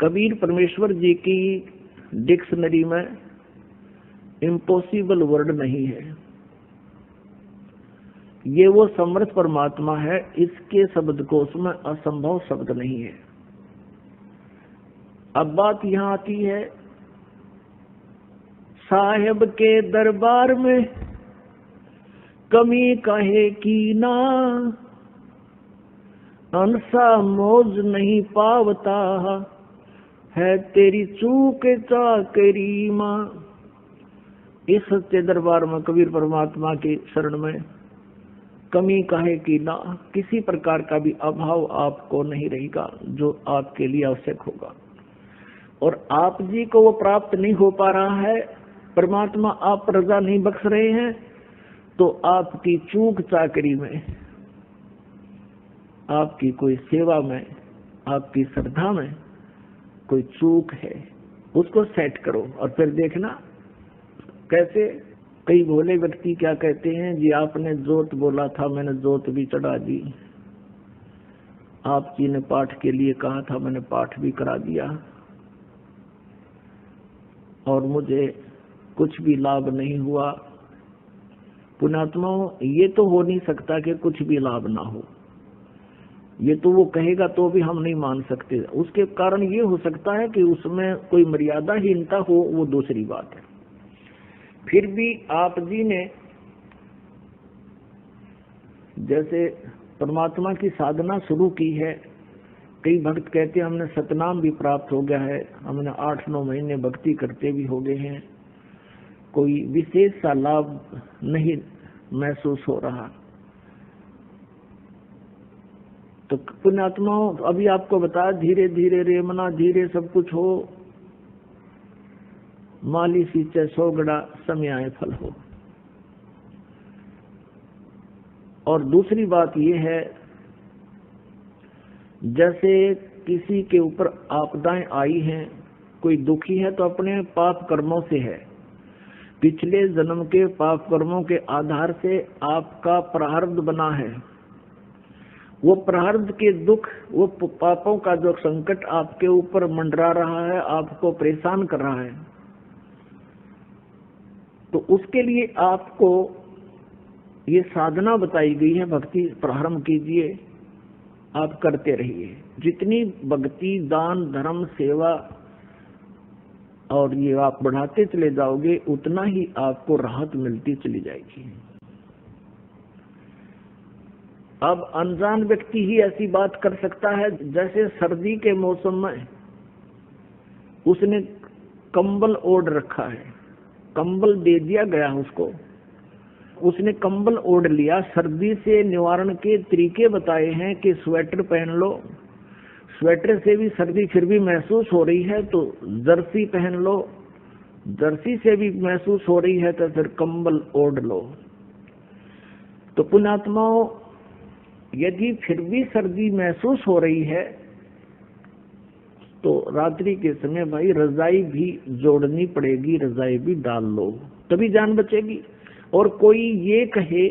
कबीर परमेश्वर जी की डिक्शनरी में इम्पॉसिबल वर्ड नहीं है। ये वो समर्थ परमात्मा है, इसके शब्दकोश में असंभव शब्द नहीं है। अब बात यहां आती है, साहेब के दरबार में कमी काहे की ना, अंसा मौज नहीं पावता है तेरी चूक चाकरी मां। इस सच्चे दरबार में कबीर परमात्मा के शरण में कमी काहे की ना, किसी प्रकार का भी अभाव आपको नहीं रहेगा जो आपके लिए आवश्यक होगा। और आप जी को वो प्राप्त नहीं हो पा रहा है, परमात्मा आप पर रजा नहीं बख्श रहे हैं, तो आपकी चूक चाकरी में, आपकी कोई सेवा में, आपकी श्रद्धा में कोई चूक है, उसको सेट करो और फिर देखना कैसे। कई भोले व्यक्ति क्या कहते हैं जी, आपने जोत बोला था, मैंने जोत भी चढ़ा दी, आप जी ने पाठ के लिए कहा था, मैंने पाठ भी करा दिया, और मुझे कुछ भी लाभ नहीं हुआ। पुण्यात्माओं, ये तो हो नहीं सकता कि कुछ भी लाभ ना हो, ये तो वो कहेगा तो भी हम नहीं मान सकते। उसके कारण ये हो सकता है कि उसमें कोई मर्यादाहीनता हो, वो दूसरी बात है। फिर भी आप जी ने जैसे परमात्मा की साधना शुरू की है, कई भक्त कहते हैं हमने सतनाम भी प्राप्त हो गया है, हमने 8-9 महीने भक्ति करते भी हो गए हैं, कोई विशेष सा लाभ नहीं महसूस हो रहा। तो पुण्यात्माओं, अभी आपको बता, धीरे धीरे रेमना, धीरे सब कुछ हो, माली सींचे 100 गड़ा, समय आए फल हो। और दूसरी बात यह है, जैसे किसी के ऊपर आपदाएं आई हैं, कोई दुखी है तो अपने पाप कर्मों से है, पिछले जन्म के पाप कर्मों के आधार से आपका प्रारब्ध बना है। वो प्रारब्ध के दुख, वो पापों का जो संकट आपके ऊपर मंडरा रहा है, आपको परेशान कर रहा है, तो उसके लिए आपको ये साधना बताई गई है, भक्ति प्रारंभ कीजिए, आप करते रहिए। जितनी भक्ति, दान, धर्म, सेवा और ये आप बढ़ाते चले जाओगे, उतना ही आपको राहत मिलती चली जाएगी। अब अनजान व्यक्ति ही ऐसी बात कर सकता है, जैसे सर्दी के मौसम में उसने कंबल ओढ़ रखा है, कंबल दे दिया गया उसको, उसने कंबल ओढ़ लिया, सर्दी से निवारण के तरीके बताए हैं कि स्वेटर पहन लो, स्वेटर से भी सर्दी फिर भी महसूस हो रही है तो जर्सी पहन लो, जर्सी से भी महसूस हो रही है तो फिर कंबल ओढ़ लो। तो पुण्यात्माओं, यदि फिर भी सर्दी महसूस हो रही है तो रात्रि के समय भाई रजाई भी जोड़नी पड़ेगी, रजाई भी डाल लो, तभी जान बचेगी। और कोई ये कहे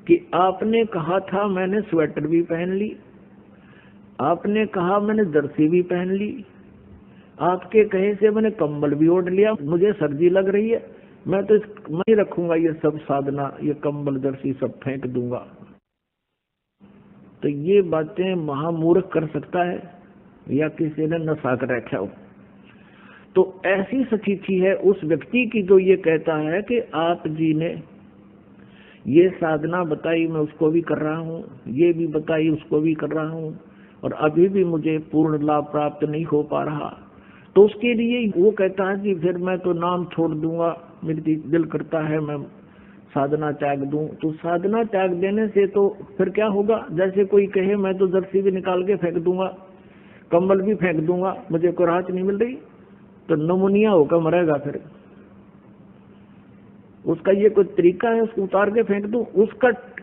कि आपने कहा था मैंने स्वेटर भी पहन ली, आपने कहा मैंने जर्सी भी पहन ली, आपके कहे से मैंने कंबल भी ओढ़ लिया, मुझे सर्दी लग रही है, मैं तो नहीं रखूंगा ये सब साधना, ये कंबल जर्सी सब फेंक दूंगा। तो ये बातें महामूर्ख कर सकता है या किसी ने नशा कर रखा हो। तो ऐसी स्थिति है उस व्यक्ति की जो ये कहता है कि आप जी ने ये साधना बताई, मैं उसको भी कर रहा हूँ, ये भी बताई उसको भी कर रहा हूँ, और अभी भी मुझे पूर्ण लाभ प्राप्त नहीं हो पा रहा। तो उसके लिए वो कहता है कि फिर मैं तो नाम छोड़ दूंगा, मेरी दिल करता है मैं साधना त्याग दूं। तो साधना त्याग देने से तो फिर क्या होगा, जैसे कोई कहे मैं तो जर्सी भी निकाल के फेंक दूंगा, कंबल भी फेंक दूंगा, मुझे को राहत नहीं मिल रही, तो नमूनिया होकर मरेगा। फिर उसका ये कोई तरीका है उसको उतार के फेंक दूं,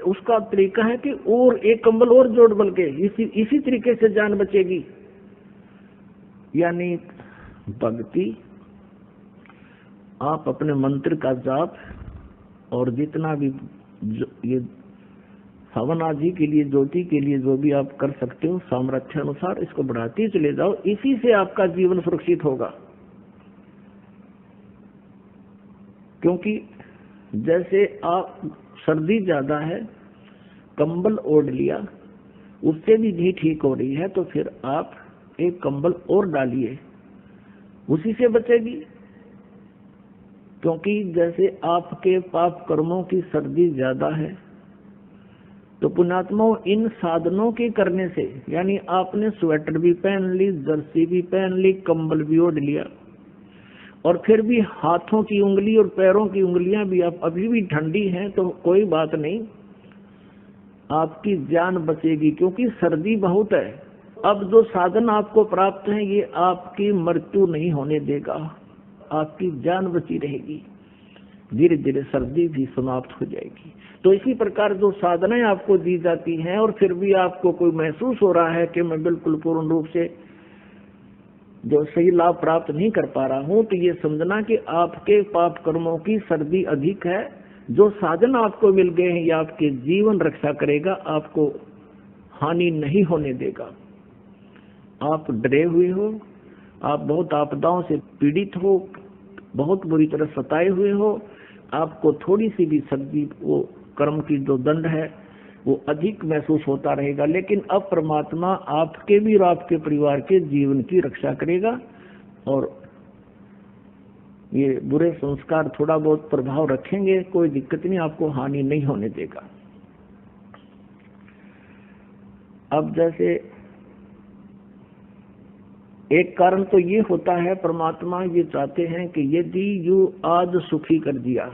उसका तरीका है कि और एक कंबल और जोड़ बल के इसी तरीके से जान बचेगी। यानी भक्ति, आप अपने मंत्र का जाप और जितना भी ये हवन आदि के लिए, ज्योति के लिए जो भी आप कर सकते हो सामर्थ्य अनुसार इसको बढ़ाते चले जाओ। इसी से आपका जीवन सुरक्षित होगा। क्योंकि जैसे आप सर्दी ज्यादा है, कंबल ओढ़ लिया, उससे भी नहीं ठीक हो रही है, तो फिर आप एक कंबल और डालिए, उसी से बचेगी। क्योंकि जैसे आपके पाप कर्मों की सर्दी ज्यादा है, तो पुण्यात्माओं इन साधनों के करने से, यानी आपने स्वेटर भी पहन ली, जर्सी भी पहन ली, कंबल भी ओढ़ लिया, और फिर भी हाथों की उंगली और पैरों की उंगलियां भी आप अभी भी ठंडी हैं, तो कोई बात नहीं, आपकी जान बचेगी। क्योंकि सर्दी बहुत है। अब जो साधन आपको प्राप्त है ये आपकी मृत्यु नहीं होने देगा, आपकी जान बची रहेगी। धीरे धीरे सर्दी भी समाप्त हो जाएगी। तो इसी प्रकार जो साधनाएं आपको दी जाती हैं और फिर भी आपको कोई महसूस हो रहा है कि मैं बिल्कुल पूर्ण रूप से जो सही लाभ प्राप्त नहीं कर पा रहा हूं, तो ये समझना कि आपके पाप कर्मों की सर्दी अधिक है। जो साधन आपको मिल गए हैं ये आपके जीवन रक्षा करेगा, आपको हानि नहीं होने देगा। आप डरे हुए हो, आप बहुत आपदाओं से पीड़ित हो, बहुत बुरी तरह सताए हुए हो, आपको थोड़ी सी भी सर्दी, वो कर्म की जो दंड है वो अधिक महसूस होता रहेगा। लेकिन अब परमात्मा आपके भी और आपके परिवार के जीवन की रक्षा करेगा, और ये बुरे संस्कार थोड़ा बहुत प्रभाव रखेंगे, कोई दिक्कत नहीं, आपको हानि नहीं होने देगा। अब जैसे एक कारण तो ये होता है, परमात्मा ये चाहते हैं कि यदि यू आज सुखी कर दिया,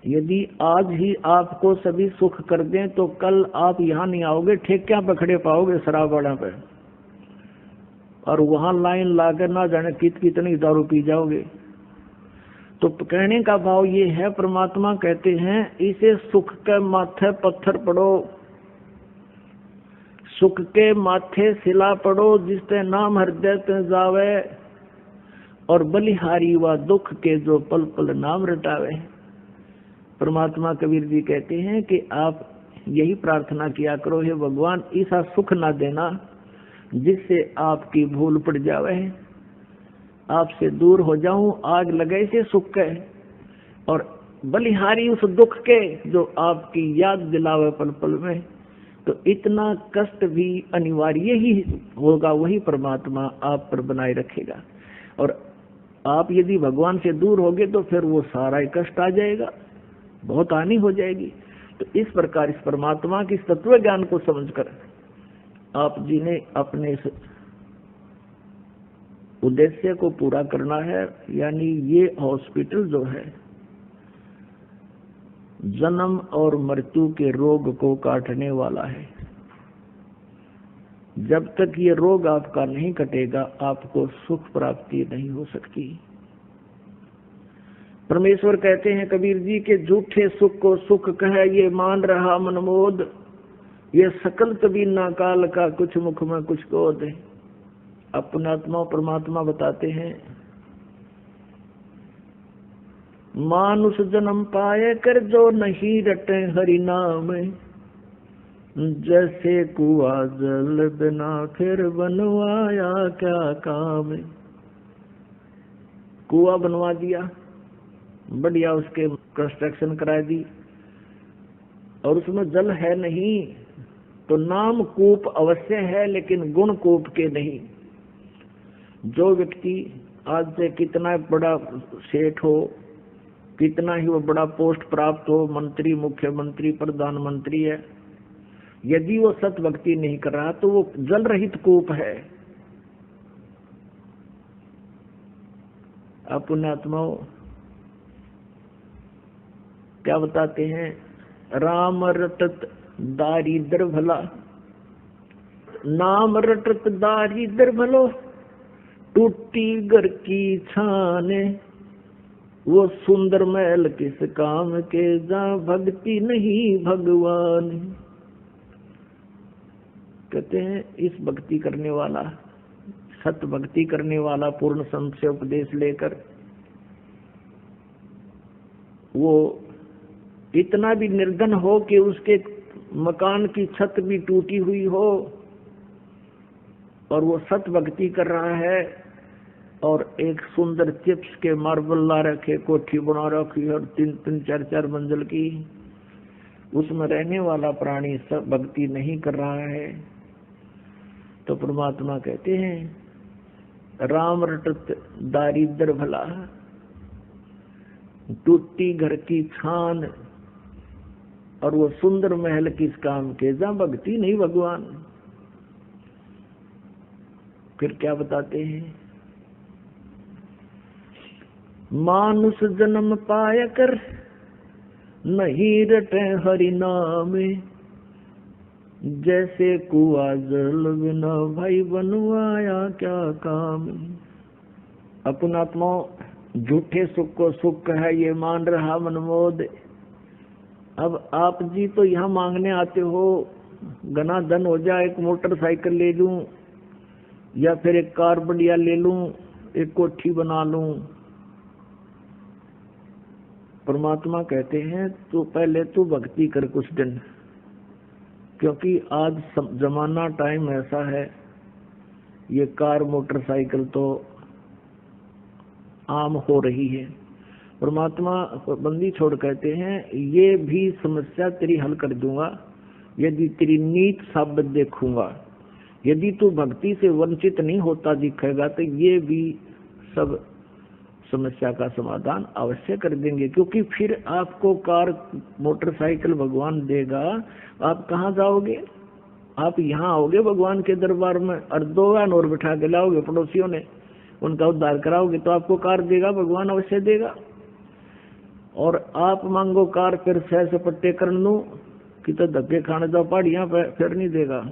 यदि आज ही आपको सभी सुख कर दें, तो कल आप यहाँ नहीं आओगे, ठेकियां पकड़े पाओगे शराबवाड़ा पे, और वहां लाइन लाकर ना जाने कितनी दारू पी जाओगे। तो कहने का भाव ये है, परमात्मा कहते हैं इसे सुख के माथे पत्थर पड़ो, सुख के माथे सिला पड़ो, जिसते नाम हृदय ते जावे, और बलिहारी व दुख के जो पल पल नाम रटावे। परमात्मा कबीर जी कहते हैं कि आप यही प्रार्थना किया करो, हे भगवान ऐसा सुख ना देना जिससे आपकी भूल पड़ जावे, आपसे दूर हो जाऊं, आग लगे से सुख के, और बलिहारी उस दुख के जो आपकी याद दिलावे पल पल में। तो इतना कष्ट भी अनिवार्य ही होगा, वही परमात्मा आप पर बनाए रखेगा। और आप यदि भगवान से दूर होगे तो फिर वो सारा ही कष्ट आ जाएगा, बहुत हानि हो जाएगी। तो इस प्रकार इस परमात्मा की तत्व ज्ञान को समझकर आप जी ने अपने इस उद्देश्य को पूरा करना है। यानी ये हॉस्पिटल जो है जन्म और मृत्यु के रोग को काटने वाला है। जब तक ये रोग आपका नहीं कटेगा, आपको सुख प्राप्ति नहीं हो सकती। परमेश्वर कहते हैं कबीर जी के झूठे सुख को सुख कहे, ये मान रहा मनमोद, ये सकल तभी ना काल का, कुछ मुख में कुछ क्रोध है। अपनात्मा परमात्मा बताते हैं, मानुष जन्म पाए कर जो नहीं रटे हरि नाम, जैसे कुआ जल बिना फिर बनवाया क्या काम। कुआ बनवा दिया, बढ़िया उसके कंस्ट्रक्शन करा दी, और उसमें जल है नहीं, तो नाम कूप अवश्य है लेकिन गुण कूप के नहीं। जो व्यक्ति आज से कितना बड़ा सेठ हो, कितना ही वो बड़ा पोस्ट प्राप्त हो, मंत्री, मुख्यमंत्री, प्रधानमंत्री है, यदि वो सत भक्ति नहीं कर रहा तो वो जल रहित कूप है। पुण्यात्माओं क्या बताते हैं, राम रटत दारिद्र भला, नाम रटत दारिद्र भलो, टूटी घर की छाने, वो सुंदर महल किस काम के, जहाँ भक्ति नहीं भगवान। कहते हैं इस भक्ति करने वाला, सत भक्ति करने वाला, पूर्ण संत से उपदेश लेकर वो इतना भी निर्धन हो कि उसके मकान की छत भी टूटी हुई हो और वो सत भक्ति कर रहा है, और एक सुंदर चिप्स के मार्बल ला रखे, कोठी बना रखी और 3-3 4-4 मंजिल की, उसमें रहने वाला प्राणी सब भक्ति नहीं कर रहा है, तो परमात्मा कहते हैं राम रटत दारिद्र भला, टूटी घर की छान और वो सुंदर महल किस काम के, जहां भक्ति नहीं भगवान। फिर क्या बताते हैं, मानुष जन्म पाया कर नहीं रटे हरि नाम, जैसे कुआ जल बिना भाई बनवाया क्या काम। अपन आत्मा झूठे सुख को सुख है ये मान रहा मनमोद। अब आप जी तो यहाँ मांगने आते हो घना धन हो जाए, एक मोटरसाइकिल ले लूं या फिर एक कार बढ़िया ले लूं, एक कोठी बना लूं। परमात्मा कहते हैं तो पहले तू भक्ति कर कुछ दिन, क्योंकि आज जमाना टाइम ऐसा है, ये कार मोटरसाइकिल तो आम हो रही है। परमात्मा बंदी छोड़ कहते हैं ये भी समस्या तेरी हल कर दूंगा यदि तेरी नीत साबित देखूंगा। यदि तू भक्ति से वंचित नहीं होता दिखेगा तो ये भी सब समस्या का समाधान अवश्य कर देंगे, क्योंकि फिर आपको कार मोटरसाइकिल भगवान देगा, आप कहाँ जाओगे? आप यहाँ आओगे भगवान के दरबार में और 2 और बिठा के लाओगे, पड़ोसियों ने उनका उद्धार कराओगे तो आपको कार देगा, भगवान अवश्य देगा। और आप मांगो कार फिर सह सपट्टे कर लूं कि तो धक्के खाने जाओ पहाड़ियां पर, फिर नहीं देगा।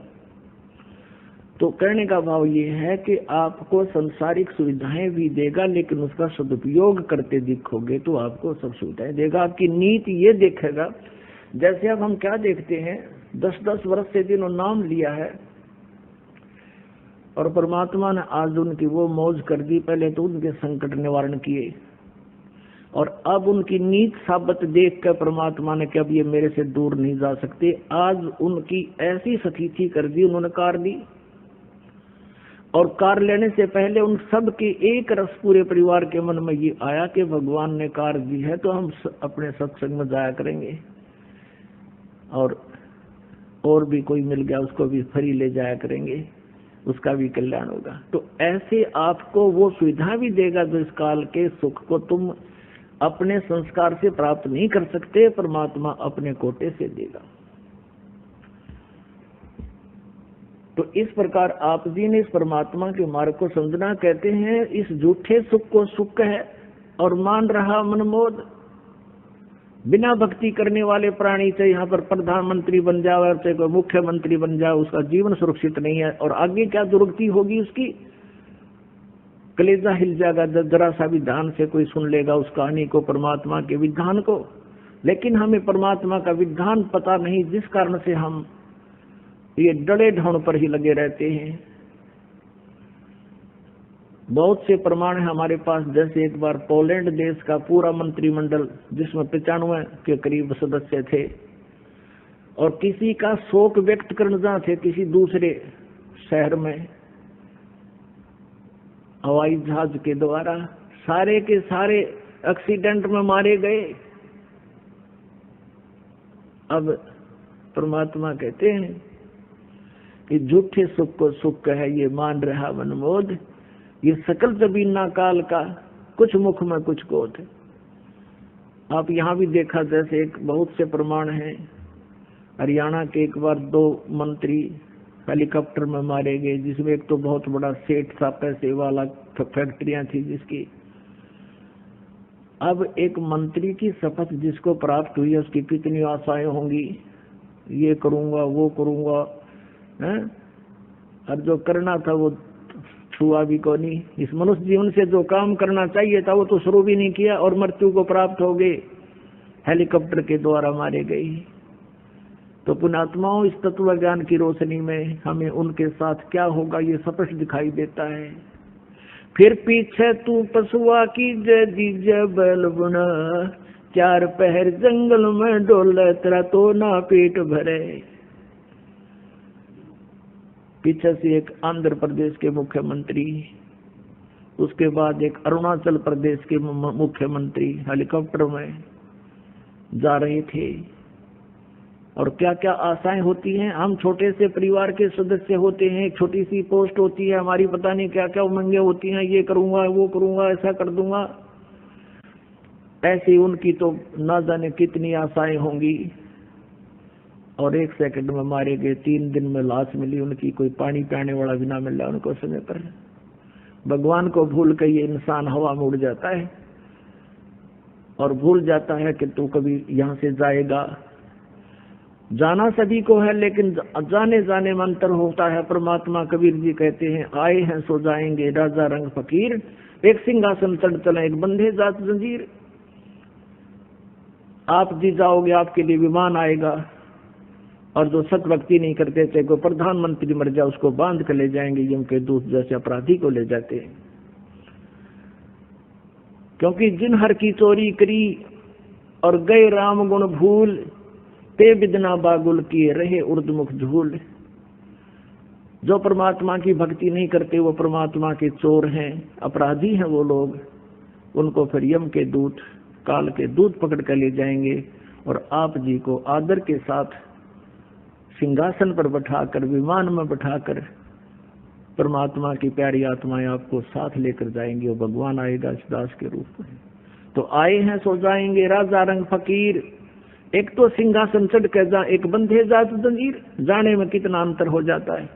तो कहने का भाव ये है कि आपको संसारिक सुविधाएं भी देगा, लेकिन उसका सदुपयोग करते दिखोगे तो आपको सब सुविधाएं देगा। आपकी नीति ये देखेगा। जैसे अब हम क्या देखते हैं, 10-10 वर्ष से जिन्होंने नाम लिया है और परमात्मा ने आज उनकी वो मौज कर दी, पहले तो उनके संकट निवारण किए और अब उनकी नीत साबित देख कर परमात्मा ने कि अब ये मेरे से दूर नहीं जा सकते। आज उनकी ऐसी स्थिति कर दी, उन्होंने कार दी और कार लेने से पहले उन सब के एक रस पूरे परिवार के मन में ये आया कि भगवान ने कार दी है तो हम अपने सत्संग में जाया करेंगे और भी कोई मिल गया उसको भी फ्री ले जाया करेंगे, उसका भी कल्याण होगा। तो ऐसे आपको वो सुविधा भी देगा जो इस काल के सुख को तुम अपने संस्कार से प्राप्त नहीं कर सकते, परमात्मा अपने कोटे से देगा। तो इस प्रकार आप जी ने इस परमात्मा के मार्ग को समझना। कहते हैं इस झूठे सुख को सुख है और मान रहा मनमोद। बिना भक्ति करने वाले प्राणी से यहाँ पर प्रधानमंत्री बन जाए और चाहे कोई मुख्यमंत्री बन जाए, उसका जीवन सुरक्षित नहीं है और आगे क्या दुर्गति होगी उसकी, कलेजा हिल जाएगा। जरा सा भी ध्यान से कोई सुन लेगा उस कहानी को, परमात्मा के विधान को। लेकिन हमें परमात्मा का विधान पता नहीं, जिस कारण से हम ये डरे ढोंड पर ही लगे रहते हैं। बहुत से प्रमाण है हमारे पास। जैसे एक बार पोलैंड देश का पूरा मंत्रिमंडल, जिसमें 95 के करीब सदस्य थे, और किसी का शोक व्यक्त करना थे किसी दूसरे शहर में हवाई जहाज के द्वारा, सारे के सारे एक्सीडेंट में मारे गए। अब परमात्मा कहते हैं कि झूठे सुख को सुख है ये मान रहा मनमोद। ये सकल जबीना काल का, कुछ मुख में कुछ कोट। आप यहाँ भी देखा, जैसे एक बहुत से प्रमाण हैं। हरियाणा के एक बार 2 मंत्री हेलीकॉप्टर में मारे गए, जिसमें एक तो बहुत बड़ा सेठ था, पैसे वाला, फैक्ट्रियां थी जिसकी। अब एक मंत्री की शपथ जिसको प्राप्त हुई है उसकी कितनी आशाएं होंगी, ये करूंगा वो करूंगा, हैं? और जो करना था वो छुआ भी को नहीं। इस मनुष्य जीवन से जो काम करना चाहिए था वो तो शुरू भी नहीं किया और मृत्यु को प्राप्त हो गए, हेलीकॉप्टर के द्वारा मारे गए। तो पुण्यात्माओं, इस तत्व ज्ञान की रोशनी में हमें उनके साथ क्या होगा ये स्पष्ट दिखाई देता है। फिर पीछे तू पशुआ की जय दीजय बैल बुना, चार पहर जंगल में डोले तेरा तो ना पेट भरे। पीछे से एक आंध्र प्रदेश के मुख्यमंत्री, उसके बाद एक अरुणाचल प्रदेश के मुख्यमंत्री हेलीकॉप्टर में जा रहे थे। और क्या क्या आशाएं होती हैं। हम छोटे से परिवार के सदस्य होते हैं, एक छोटी सी पोस्ट होती है हमारी, पता नहीं क्या क्या उमंगें होती हैं, ये करूंगा वो करूंगा ऐसा कर दूंगा। ऐसी उनकी तो ना जाने कितनी आशाएं होंगी। और 1 सेकंड में मारे गए, 3 दिन में लाश मिली उनकी, कोई पानी पिलाने वाला भी ना मिला उनको समय पर। भगवान को भूल के ये इंसान हवा में उड़ जाता है और भूल जाता है कि तू कभी यहाँ से जाएगा। जाना सभी को है, लेकिन जाने जाने में अंतर होता है। परमात्मा कबीर जी कहते हैं, आए हैं सो जाएंगे राजा रंग फकीर, एक सिंहासन चढ़ चले एक बंधे जात जंजीर। आप जी जाओगे, आपके लिए विमान आएगा, और जो सत भक्ति नहीं करते थे, को प्रधानमंत्री मर जाए उसको बांध कर ले जाएंगे यम के दूत, जैसे अपराधी को ले जाते हैं। क्योंकि जिन हर की चोरी करी और गए राम गुण भूल, ते बिदना बागुल किए रहे उर्दमुख झूल। जो परमात्मा की भक्ति नहीं करते वो परमात्मा के चोर हैं, अपराधी हैं वो लोग। उनको फिर यम के दूत, काल के दूत पकड़ कर ले जाएंगे और आप जी को आदर के साथ सिंहासन पर बैठाकर, विमान में बैठाकर परमात्मा की प्यारी आत्माएं आपको साथ लेकर जाएंगे। और भगवान आएगा इस दास के रूप में। तो आए हैं सो जाएंगे राजा रंग फकीर, एक तो सिंहासन चढ़ कर जा, एक बंधे जात जंजीर। जाने में कितना अंतर हो जाता है।